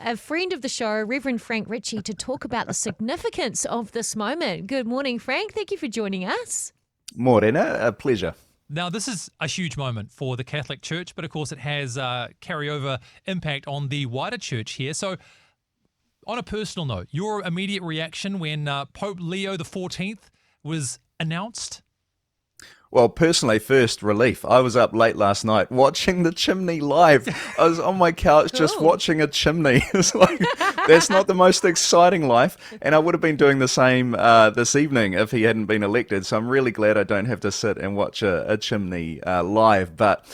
a friend of the show, Reverend Frank Ritchie, to talk about the significance of this moment. Good morning, Frank. Thank you for joining us. Morena, a pleasure. Now, this is a huge moment for the Catholic Church, but of course it has carryover impact on the wider church here. So, on a personal note, your immediate reaction when Pope Leo XIV was announced? Well, personally, first, relief. I was up late last night watching the chimney live. I was on my couch just watching a chimney. It's like, that's not the most exciting life. And I would have been doing the same this evening if he hadn't been elected. So I'm really glad I don't have to sit and watch a chimney live. But,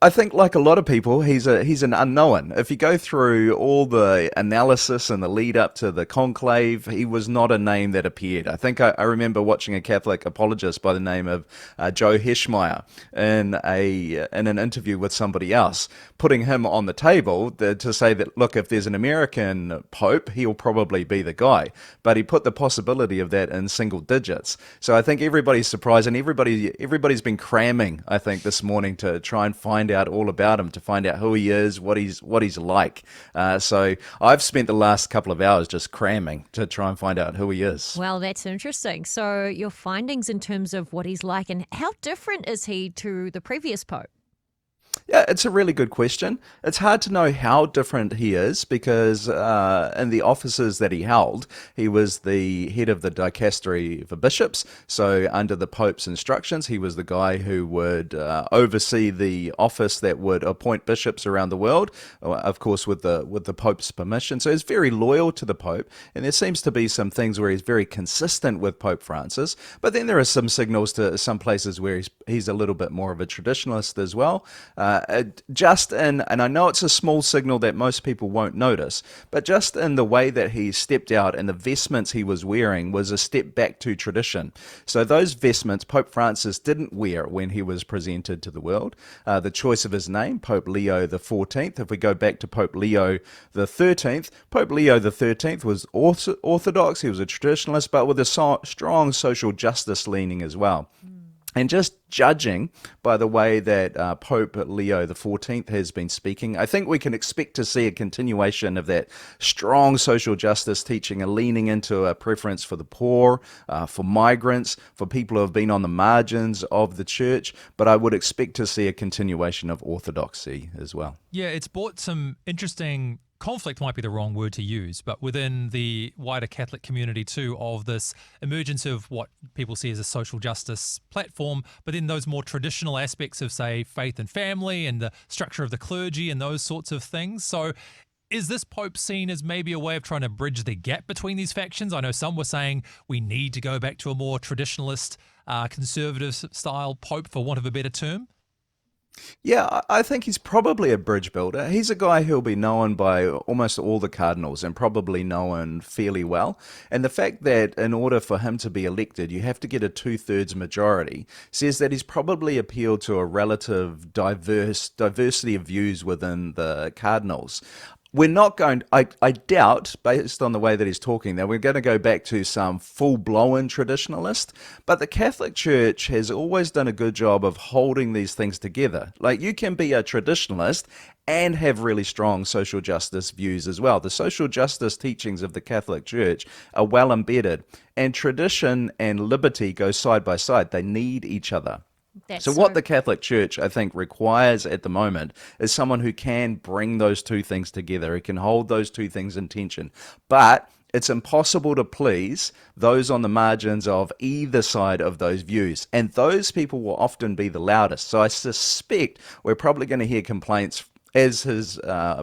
I think like a lot of people, he's an unknown. If you go through all the analysis and the lead up to the conclave, he was not a name that appeared. I think I remember watching a Catholic apologist by the name of Joe Heschmeyer in an interview with somebody else, putting him on the table to say that, look, if there's an American pope, he'll probably be the guy. But he put the possibility of that in single digits. So I think everybody's surprised, and everybody's been cramming, I think, this morning to try and find out all about him, to find out who he is, what he's like. So I've spent the last couple of hours just cramming to try and find out who he is. Well, that's interesting. So your findings in terms of what he's like, and how different is he to the previous pope? Yeah, it's a really good question. It's hard to know how different he is because in the offices that he held, he was the head of the dicastery for bishops. So under the Pope's instructions, he was the guy who would oversee the office that would appoint bishops around the world, of course with the Pope's permission. So he's very loyal to the Pope, and there seems to be some things where he's very consistent with Pope Francis. But then there are some signals to some places where he's a little bit more of a traditionalist as well. And I know it's a small signal that most people won't notice, but just in the way that he stepped out and the vestments he was wearing was a step back to tradition. So those vestments Pope Francis didn't wear when he was presented to the world. The choice of his name, Pope Leo XIV, if we go back to Pope Leo XIII, Pope Leo XIII was orthodox, he was a traditionalist, but with a strong social justice leaning as well. And just judging by the way that Pope Leo XIV has been speaking, I think we can expect to see a continuation of that strong social justice teaching, a leaning into a preference for the poor, for migrants, for people who have been on the margins of the church. But I would expect to see a continuation of orthodoxy as well. Yeah, it's brought some interesting conflict, might be the wrong word to use, but within the wider Catholic community too, of this emergence of what people see as a social justice platform, but then those more traditional aspects of, say, faith and family and the structure of the clergy and those sorts of things. So is this Pope seen as maybe a way of trying to bridge the gap between these factions? I know some were saying we need to go back to a more traditionalist, conservative style Pope, for want of a better term. Yeah, I think he's probably a bridge builder. He's a guy who'll be known by almost all the cardinals and probably known fairly well. And the fact that in order for him to be elected, you have to get a 2/3 majority says that he's probably appealed to a relative diversity of views within the cardinals. We're not going, I doubt, based on the way that he's talking, that we're going to go back to some full-blown traditionalist, but the Catholic Church has always done a good job of holding these things together. Like, you can be a traditionalist and have really strong social justice views as well. The social justice teachings of the Catholic Church are well embedded, and tradition and liberty go side by side. They need each other. So what the Catholic Church, I think, requires at the moment is someone who can bring those two things together, who can hold those two things in tension. But it's impossible to please those on the margins of either side of those views. And those people will often be the loudest. So I suspect we're probably going to hear complaints as his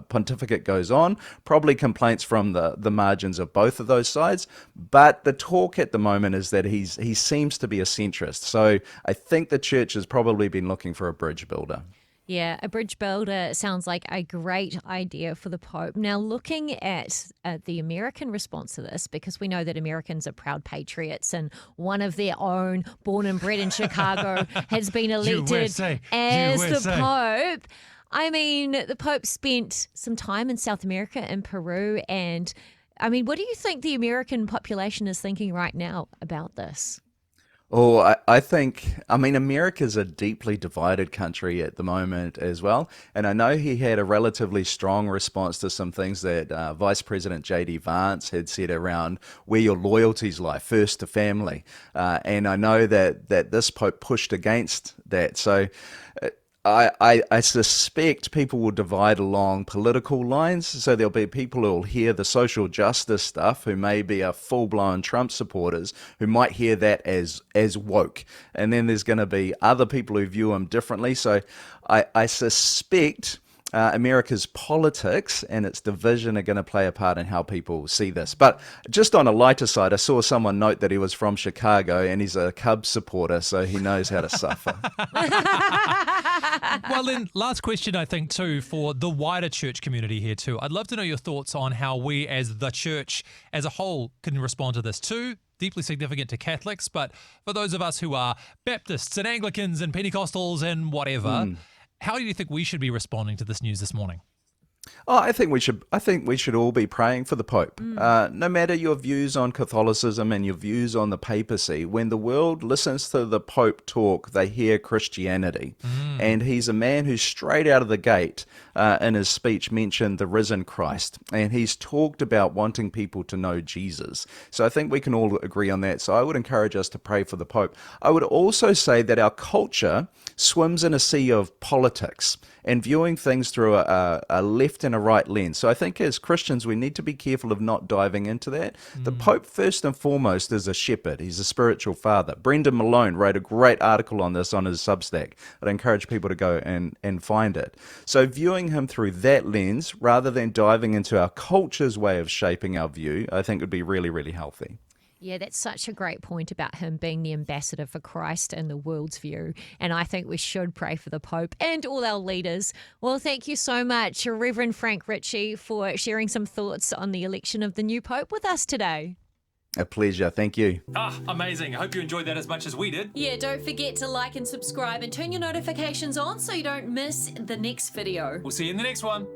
pontificate goes on, probably complaints from the margins of both of those sides. But the talk at the moment is that he seems to be a centrist. So I think the church has probably been looking for a bridge builder. Yeah, a bridge builder sounds like a great idea for the Pope. Now, looking at the American response to this, because we know that Americans are proud patriots and one of their own, born and bred in Chicago, has been elected as the Pope. I mean, the Pope spent some time in South America, in Peru, and I mean, what do you think the American population is thinking right now about this? Oh, I think, I mean, America's a deeply divided country at the moment as well. And I know he had a relatively strong response to some things that Vice President J.D. Vance had said around where your loyalties lie, first to family. And I know that this Pope pushed against that. So I suspect people will divide along political lines. So there'll be people who will hear the social justice stuff who maybe are full-blown Trump supporters who might hear that as woke. And then there's going to be other people who view him differently. So I suspect America's politics and its division are going to play a part in how people see this. But just on a lighter side, I saw someone note that he was from Chicago and he's a Cubs supporter, so he knows how to suffer. Well, then, last question, I think, too, for the wider church community here, too. I'd love to know your thoughts on how we as the church as a whole can respond to this, too. Deeply significant to Catholics, but for those of us who are Baptists and Anglicans and Pentecostals and whatever, how do you think we should be responding to this news this morning? Oh, I think we should. I think we should all be praying for the Pope. No matter your views on Catholicism and your views on the papacy, when the world listens to the Pope talk, they hear Christianity, and he's a man who's straight out of the gate in his speech mentioned the risen Christ, and he's talked about wanting people to know Jesus. So I think we can all agree on that. So I would encourage us to pray for the Pope. I would also say that our culture swims in a sea of politics and viewing things through a left and a right lens. So I think as Christians, we need to be careful of not diving into that. The Pope, first and foremost, is a shepherd. He's a spiritual father. Brendan Malone wrote a great article on this on his Substack. I'd encourage people to go and find it. So viewing him through that lens, rather than diving into our culture's way of shaping our view, I think would be really, really healthy. Yeah, that's such a great point about him being the ambassador for Christ in the world's view. And I think we should pray for the Pope and all our leaders. Well, thank you so much, Reverend Frank Ritchie, for sharing some thoughts on the election of the new Pope with us today. A pleasure. Thank you. Amazing. I hope you enjoyed that as much as we did. Yeah, don't forget to like and subscribe and turn your notifications on so you don't miss the next video. We'll see you in the next one.